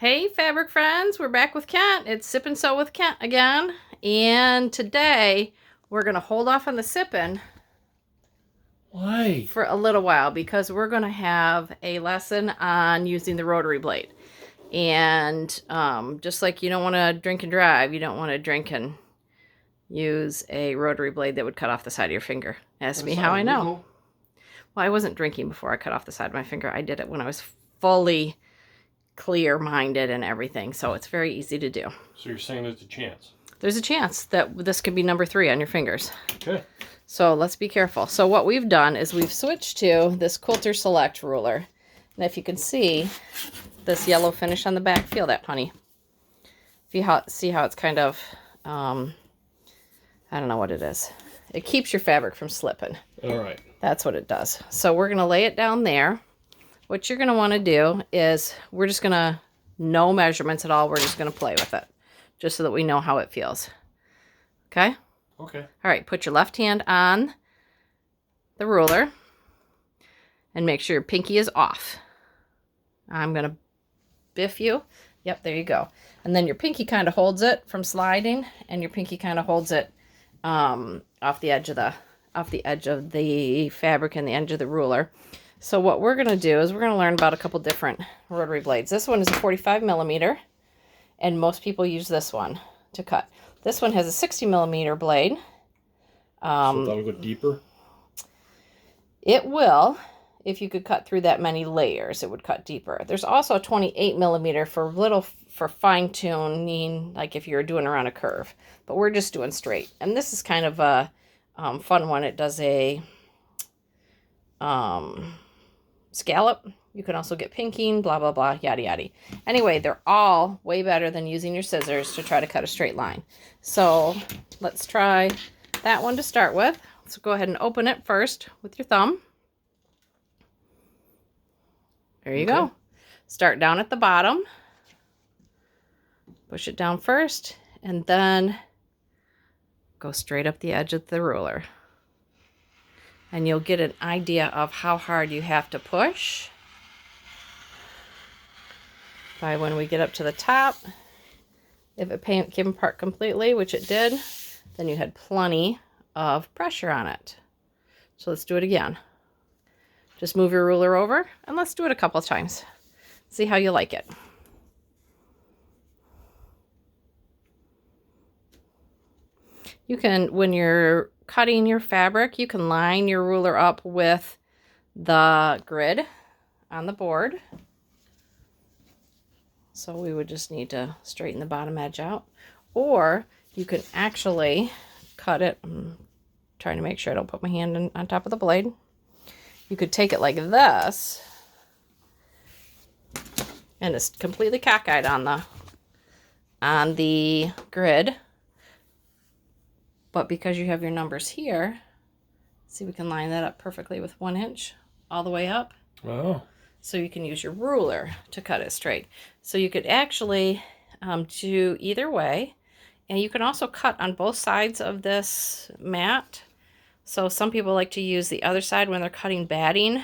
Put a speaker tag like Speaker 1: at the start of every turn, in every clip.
Speaker 1: Hey fabric friends, we're back with Kent. It's Sip and Sew with Kent again. And today we're going to hold off on the sipping.
Speaker 2: Why?
Speaker 1: For a little while because we're going to have a lesson on using the rotary blade. And just like you don't want to drink and drive, you don't want to drink and use a rotary blade that would cut off the side of your finger. Ask me how I know. Well, I wasn't drinking before I cut off the side of my finger. I did it when I was fully clear-minded and everything, so it's very easy to do.
Speaker 2: So you're saying there's a chance? There's
Speaker 1: a chance that this could be number 3 on your fingers.
Speaker 2: Okay.
Speaker 1: So let's be careful. So what we've done is we've switched to this Quilter Select ruler. And if you can see this yellow finish on the back, feel that, honey. See how it's kind of, I don't know what it is. It keeps your fabric from slipping.
Speaker 2: All right.
Speaker 1: That's what it does. So we're going to lay it down there. What you're going to want to do is we're just going to, no measurements at all, we're just going to play with it. Just so that we know how it feels. Okay?
Speaker 2: Okay.
Speaker 1: All right, put your left hand on the ruler and make sure your pinky is off. I'm going to biff you. Yep, there you go. And then your pinky kind of holds it from sliding, and your pinky kind of holds it off the edge of the fabric and the edge of the ruler. So what we're going to do is we're going to learn about a couple different rotary blades. This one is a 45 millimeter, and most people use this one to cut. This one has a 60 millimeter blade.
Speaker 2: So that'll go deeper?
Speaker 1: It will. If you could cut through that many layers, it would cut deeper. There's also a 28 millimeter for fine tuning, like if you're doing around a curve. But we're just doing straight. And this is kind of a fun one. It does a scallop. You can also get pinking, blah, blah, blah, yada, yada. Anyway, they're all way better than using your scissors to try to cut a straight line. So let's try that one to start with. So go ahead and open it first with your thumb. There you go. Start down at the bottom. Push it down first, and then go straight up the edge of the ruler. And you'll get an idea of how hard you have to push by when we get up to the top. If it came apart completely, which it did, then you had plenty of pressure on it. So let's do it again. Just move your ruler over, and let's do it a couple of times. See how you like it. You can, when you're cutting your fabric, you can line your ruler up with the grid on the board. So we would just need to straighten the bottom edge out. Or you can actually cut it. I'm trying to make sure I don't put my hand on top of the blade. You could take it like this, and it's completely cockeyed on the grid. But because you have your numbers here, see, we can line that up perfectly with 1 inch all the way up.
Speaker 2: Wow.
Speaker 1: So you can use your ruler to cut it straight. So you could actually do either way. And you can also cut on both sides of this mat. So some people like to use the other side when they're cutting batting,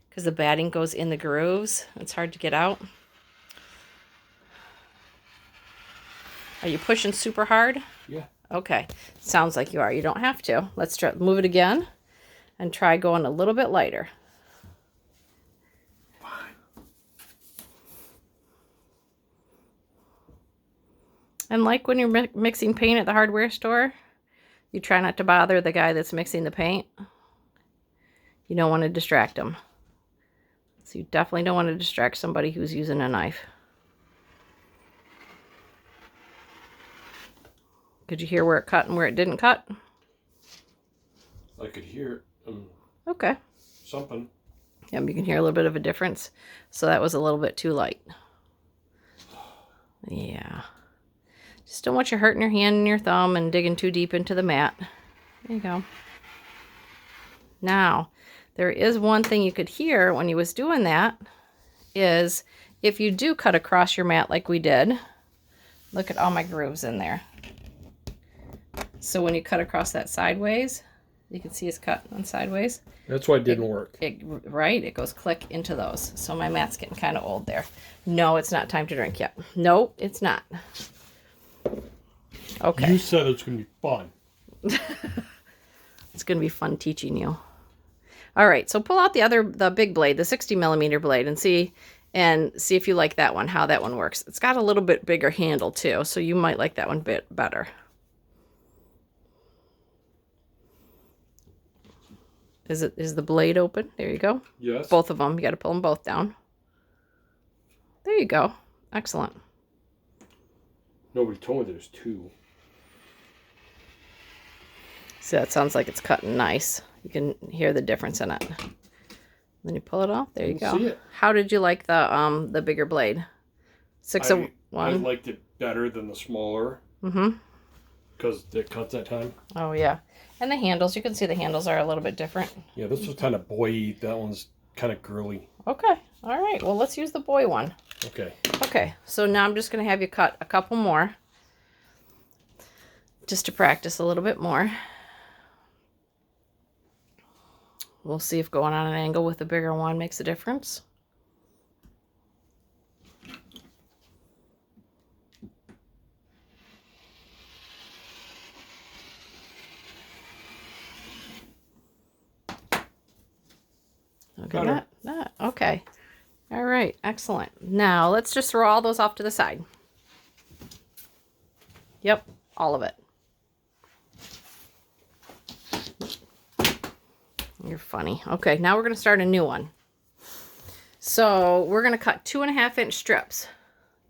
Speaker 1: because the batting goes in the grooves. It's hard to get out. Are you pushing super hard?
Speaker 2: Yeah.
Speaker 1: Okay. Sounds like you are. You don't have to. Let's try, move it again and try going a little bit lighter. And like when you're mixing paint at the hardware store, you try not to bother the guy that's mixing the paint. You don't want to distract him. So you definitely don't want to distract somebody who's using a knife. Could you hear where it cut and where it didn't cut?
Speaker 2: I could hear
Speaker 1: okay.
Speaker 2: Something.
Speaker 1: Yeah, you can hear a little bit of a difference. So that was a little bit too light. Yeah. Just don't want you hurting your hand and your thumb and digging too deep into the mat. There you go. Now, there is one thing you could hear when you was doing that, is if you do cut across your mat like we did, look at all my grooves in there. So when you cut across that sideways, You can see it's cut on sideways.
Speaker 2: That's why it didn't work.
Speaker 1: Right? It goes click into those. So my mat's getting kind of old there. No, it's not time to drink yet. No, it's not. Okay.
Speaker 2: You said it's going to be fun.
Speaker 1: It's going to be fun teaching you. All right, so pull out the big blade, the 60 millimeter blade, and see if you like that one, how that one works. It's got a little bit bigger handle too, so you might like that one a bit better. Is the blade open? There you go.
Speaker 2: Yes.
Speaker 1: Both of them. You got to pull them both down. There you go. Excellent.
Speaker 2: Nobody told me there's two.
Speaker 1: See, that sounds like it's cutting nice. You can hear the difference in it. Then you pull it off. There you go.
Speaker 2: See it.
Speaker 1: How did you like the bigger blade? 601.
Speaker 2: I liked it better than the smaller.
Speaker 1: Mm-hmm.
Speaker 2: Because it cuts that time.
Speaker 1: Oh yeah. And the handles, you can see the handles are a little bit different.
Speaker 2: Yeah, this was kind of boy-y. That one's kind of girly.
Speaker 1: Okay. All right. Well, let's use the boy one.
Speaker 2: Okay.
Speaker 1: Okay. So now I'm just going to have you cut a couple more. Just to practice a little bit more. We'll see if going on an angle with the bigger one makes a difference. Look at that. Okay. All right. Excellent. Now let's just throw all those off to the side. Yep. All of it. You're funny. Okay. Now we're going to start a new one. So we're going to cut 2.5-inch strips.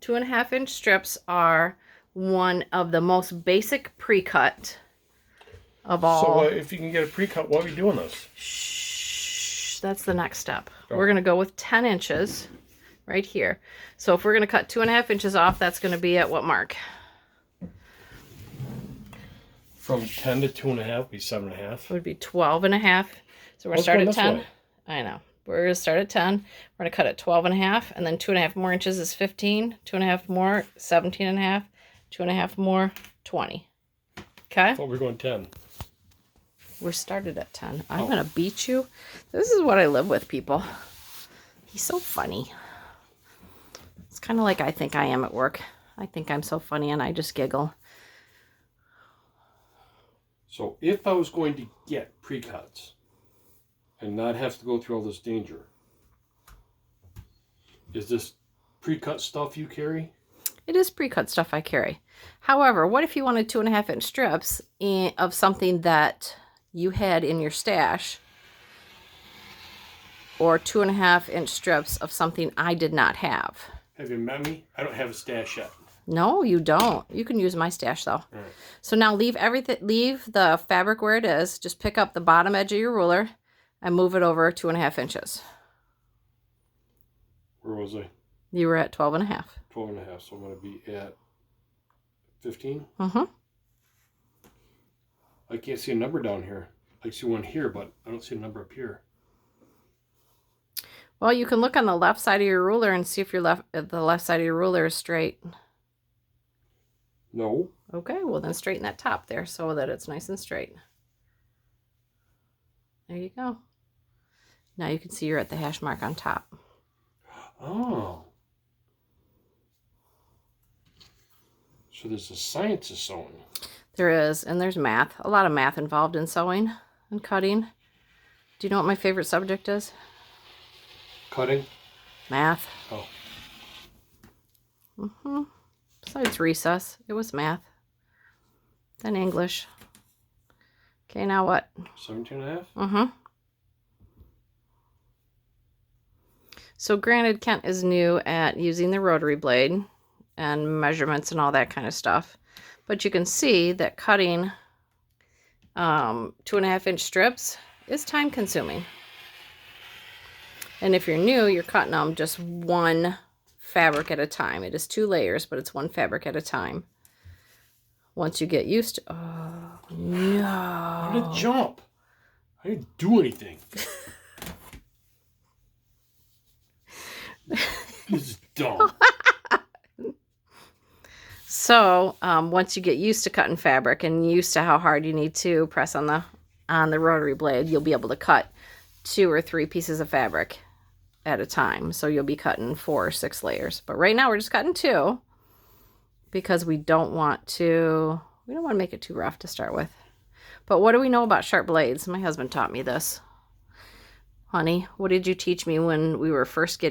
Speaker 1: 2.5-inch strips are one of the most basic pre-cut of all.
Speaker 2: So if you can get a pre-cut, why are we doing this?
Speaker 1: That's the next step. Oh. We're going to go with 10 inches right here. So if we're going to cut 2.5 inches off, that's going to be at what mark?
Speaker 2: From 10 to 2.5 would be 7.5.
Speaker 1: It would be 12.5. So we're going to start at 10. I know. We're going to start at 10. We're going to cut at 12.5, and then 2.5 more inches is 15. 2.5 more, 17.5. 2.5 more, 20. Okay?
Speaker 2: I thought we were going 10.
Speaker 1: We're started at 10. I'm going to beat you. This is what I live with, people. He's so funny. It's kind of like I think I am at work. I think I'm so funny and I just giggle.
Speaker 2: So if I was going to get pre-cuts and not have to go through all this danger, is this pre-cut stuff you carry?
Speaker 1: It is pre-cut stuff I carry. However, what if you wanted 2.5-inch strips of something that you had in your stash, or 2.5-inch strips of something I did not have?
Speaker 2: Have you met me? I don't have a stash yet.
Speaker 1: No, you don't. You can use my stash though. All right. So now leave the fabric where it is. Just pick up the bottom edge of your ruler and move it over 2.5 inches.
Speaker 2: Where was I?
Speaker 1: You were at 12.5.
Speaker 2: 12.5. So I'm going to be at 15.
Speaker 1: Mm-hmm.
Speaker 2: I can't see a number down here. I see one here, but I don't see a number up here.
Speaker 1: Well, you can look on the left side of your ruler and see if the left side of your ruler is straight.
Speaker 2: No.
Speaker 1: Okay, well then straighten that top there so that it's nice and straight. There you go. Now you can see you're at the hash mark on top.
Speaker 2: Oh. So there's a science of sewing.
Speaker 1: There is, and there's math. A lot of math involved in sewing and cutting. Do you know what my favorite subject is?
Speaker 2: Cutting?
Speaker 1: Math.
Speaker 2: Oh.
Speaker 1: Mm-hmm. Besides recess, it was math. Then English. Okay, now what?
Speaker 2: 17.5?
Speaker 1: Mm-hmm. So granted, Kent is new at using the rotary blade and measurements and all that kind of stuff. But you can see that cutting 2.5-inch strips is time consuming. And if you're new, you're cutting them just one fabric at a time. It is 2 layers, but it's one fabric at a time. Once you get used to... Oh, no.
Speaker 2: How did it jump? I didn't do anything. This is dumb.
Speaker 1: So once you get used to cutting fabric and used to how hard you need to press on on the rotary blade, you'll be able to cut 2 or 3 pieces of fabric at a time. So you'll be cutting 4 or 6 layers. But right now we're just cutting 2 because we don't want to make it too rough to start with. But what do we know about sharp blades? My husband taught me this. Honey, what did you teach me when we were first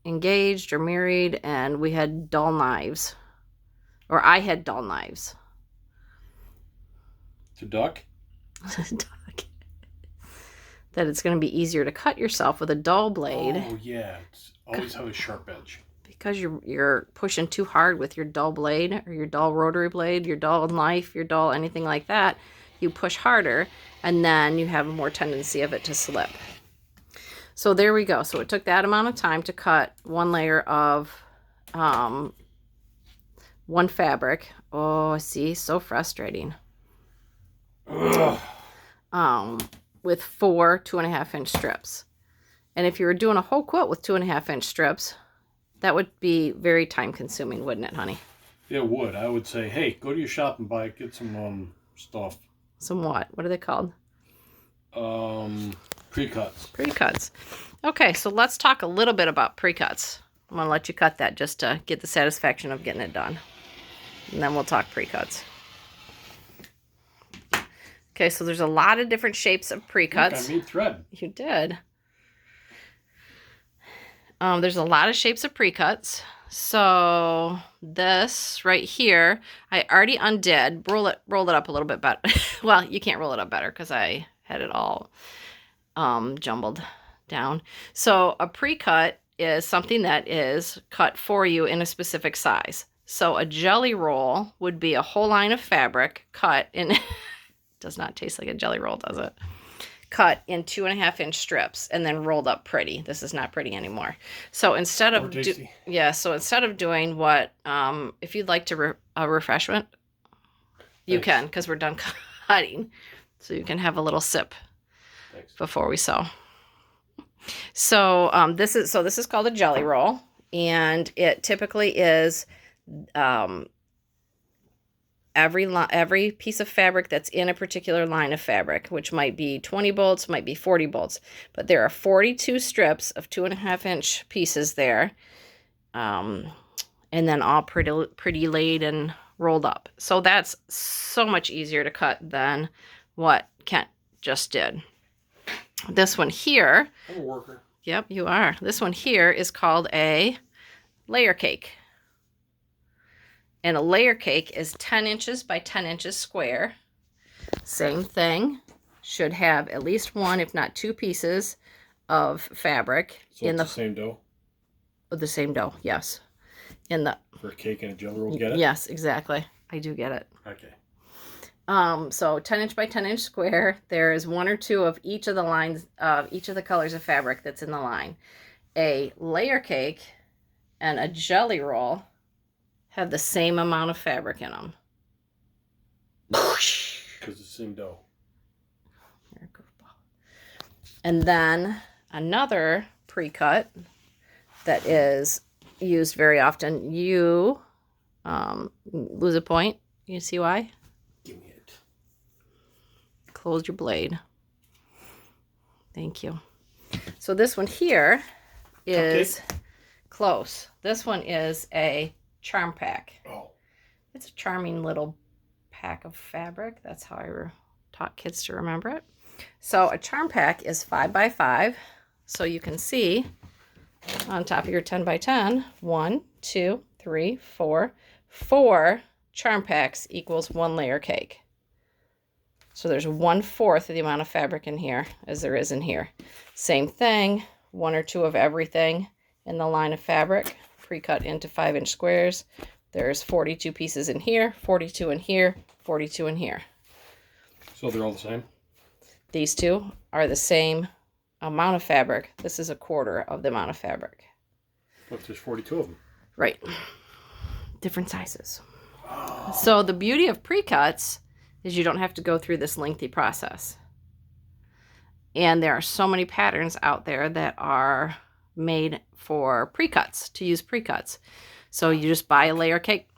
Speaker 1: engaged or married and we had dull knives? Or I had dull knives.
Speaker 2: To duck?
Speaker 1: That it's going to be easier to cut yourself with a dull blade.
Speaker 2: Oh, yeah. It's always have a sharp edge.
Speaker 1: Because you're pushing too hard with your dull blade or your dull rotary blade, your dull knife, your dull anything like that. You push harder, and then you have a more tendency of it to slip. So there we go. So it took that amount of time to cut 1 layer of one fabric. Oh, see, so frustrating.
Speaker 2: Ugh.
Speaker 1: With 4 2.5-inch strips. And if you were doing a whole quilt with 2.5-inch strips, that would be very time consuming, wouldn't it, honey?
Speaker 2: It would. I would say, hey, go to your shop and get some stuff.
Speaker 1: Some what? What are they called?
Speaker 2: Precuts.
Speaker 1: Precuts. Okay, so let's talk a little bit about precuts. I'm going to let you cut that just to get the satisfaction of getting it done. And then we'll talk precuts. Okay, so there's a lot of different shapes of precuts.
Speaker 2: Look, I made thread.
Speaker 1: You did. There's a lot of shapes of precuts. So this right here, I already undid. Rolled it up a little bit better. Well, you can't roll it up better because I had it all jumbled down. So a precut is something that is cut for you in a specific size. So a jelly roll would be a whole line of fabric cut in. Does not taste like a jelly roll, does it? Cut in 2.5-inch strips and then rolled up pretty. This is not pretty anymore. So instead of instead of doing what, if you'd like to a refreshment, you can, because we're done cutting, so you can have a little sip.
Speaker 2: Thanks.
Speaker 1: Before we sew. So this is called a jelly roll, and it typically is every piece of fabric that's in a particular line of fabric, which might be 20 bolts, might be 40 bolts, but there are 42 strips of 2.5-inch pieces there, and then all pretty laid and rolled up. So that's so much easier to cut than what Kent just did. This one here,
Speaker 2: I'm a worker.
Speaker 1: Yep, you are. This one here is called a layer cake. And a layer cake is 10 inches by 10 inches square. Same thing. Should have at least 1, if not 2 pieces of fabric.
Speaker 2: So it's the same dough?
Speaker 1: The same dough, yes.
Speaker 2: For a cake and a jelly roll, get it?
Speaker 1: Yes, exactly. I do get it.
Speaker 2: Okay.
Speaker 1: So 10 inch by 10 inch square. There is 1 or 2 of each of the lines of each of the colors of fabric that's in the line. A layer cake and a jelly roll have the same amount of fabric in them.
Speaker 2: Because it's the same dough.
Speaker 1: And then another precut that is used very often. You lose a point. You see why?
Speaker 2: Give me it.
Speaker 1: Close your blade. Thank you. So this one here is close. This one is a charm pack.
Speaker 2: Oh.
Speaker 1: It's a charming little pack of fabric. That's how I taught kids to remember it. So a charm pack is 5 by 5. So you can see on top of your 10 by 10, 1, 2, 3, 4. 4 charm packs equals 1 layer cake. So there's 1/4 of the amount of fabric in here as there is in here. Same thing, 1 or 2 of everything in the line of fabric, pre-cut into 5-inch squares. There's 42 pieces in here, 42 in here, 42 in here.
Speaker 2: So they're all the same?
Speaker 1: These two are the same amount of fabric. This is 1/4 of the amount of fabric.
Speaker 2: But there's 42 of them.
Speaker 1: Right. Different sizes. Oh. So the beauty of pre-cuts is you don't have to go through this lengthy process. And there are so many patterns out there that are made for pre-cuts, to use pre-cuts. So you just buy a layer cake.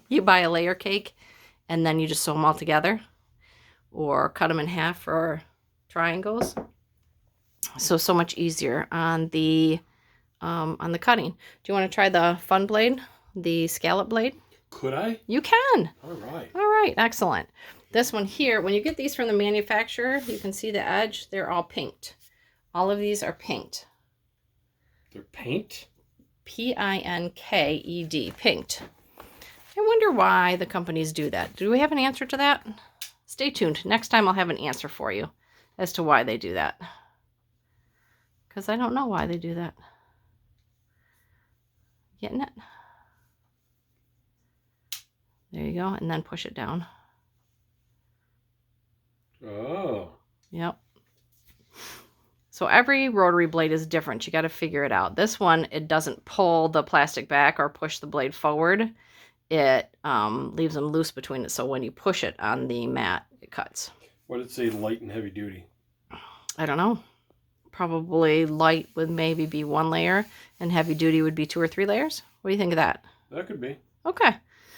Speaker 1: You buy a layer cake and then you just sew them all together. or cut them in half for triangles. So much easier on the cutting. Do you want to try the fun blade, the scallop blade?
Speaker 2: Could I?
Speaker 1: You can.
Speaker 2: All right.
Speaker 1: All right, excellent. This one here, when you get these from the manufacturer, you can see the edge, they're all pinked. All of these are pinked.
Speaker 2: They're paint?
Speaker 1: P-I-N-K-E-D, pinked. I wonder why the companies do that. Do we have an answer to that? Stay tuned. Next time I'll have an answer for you as to why they do that. Because I don't know why they do that. Getting it? There you go. And then push it down.
Speaker 2: Oh.
Speaker 1: Yep. So every rotary blade is different. You got to figure it out. This one, it doesn't pull the plastic back or push the blade forward. It leaves them loose between it. So when you push it on the mat, it cuts.
Speaker 2: What did it say, light and heavy duty?
Speaker 1: I don't know. Probably light would maybe be 1 layer and heavy duty would be 2 or 3 layers. What do you think of that?
Speaker 2: That could be.
Speaker 1: Okay.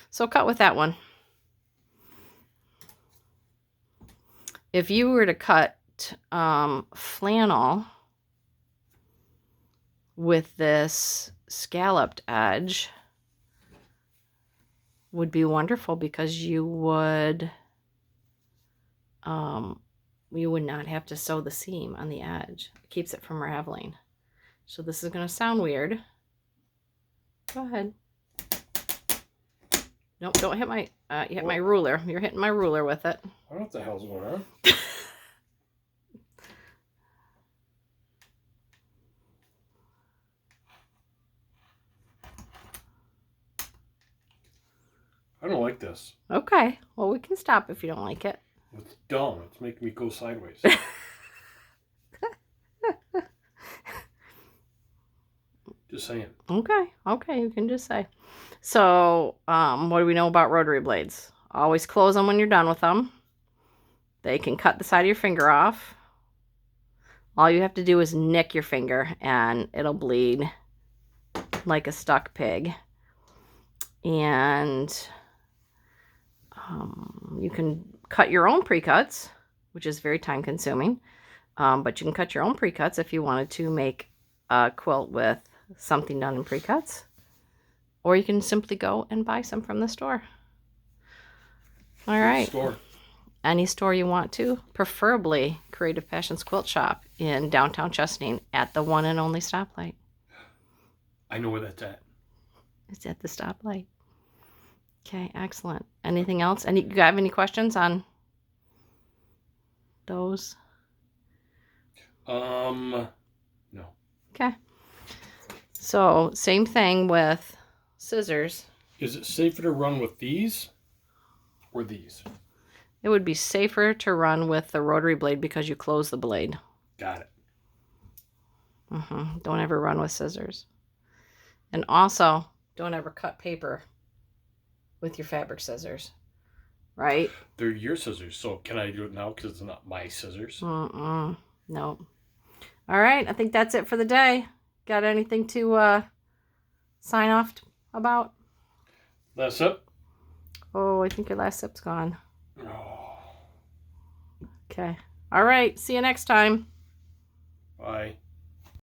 Speaker 1: So cut with that one. If you were to cut flannel with this scalloped edge, would be wonderful because you would not have to sew the seam on the edge. It keeps it from raveling. So this is going to sound weird. Go ahead. Nope, don't hit my you hit my ruler. You're hitting my ruler with it.
Speaker 2: I don't know what the hell's going on. I don't like this.
Speaker 1: Okay. Well, we can stop if you don't like it.
Speaker 2: It's dumb. It's making me go sideways. Just saying.
Speaker 1: Okay. Okay, you can just say. So, what do we know about rotary blades? Always close them when you're done with them. They can cut the side of your finger off. All you have to do is nick your finger and it'll bleed like a stuck pig. And you can cut your own precuts, which is very time consuming. But you can cut your own precuts if you wanted to make a quilt with something done in precuts. Or you can simply go and buy some from the store. All right.
Speaker 2: Store.
Speaker 1: Any store you want to, preferably Creative Passions Quilt Shop in downtown Chesaning at the one and only stoplight.
Speaker 2: I know where that's at.
Speaker 1: It's at the stoplight. Okay, excellent. Anything else? You have any questions on those?
Speaker 2: No.
Speaker 1: Okay. So, same thing with scissors.
Speaker 2: Is it safer to run with these or these?
Speaker 1: It would be safer to run with the rotary blade because you close the blade.
Speaker 2: Got it.
Speaker 1: Don't ever run with scissors. And also, don't ever cut paper with your fabric scissors, right?
Speaker 2: They're your scissors, so can I do it now because it's not my scissors?
Speaker 1: No. All right, I think that's it for the day. Got anything to sign off about?
Speaker 2: Last sip?
Speaker 1: Oh, I think your last sip's gone.
Speaker 2: Oh.
Speaker 1: Okay. All right, see you next time.
Speaker 2: Bye.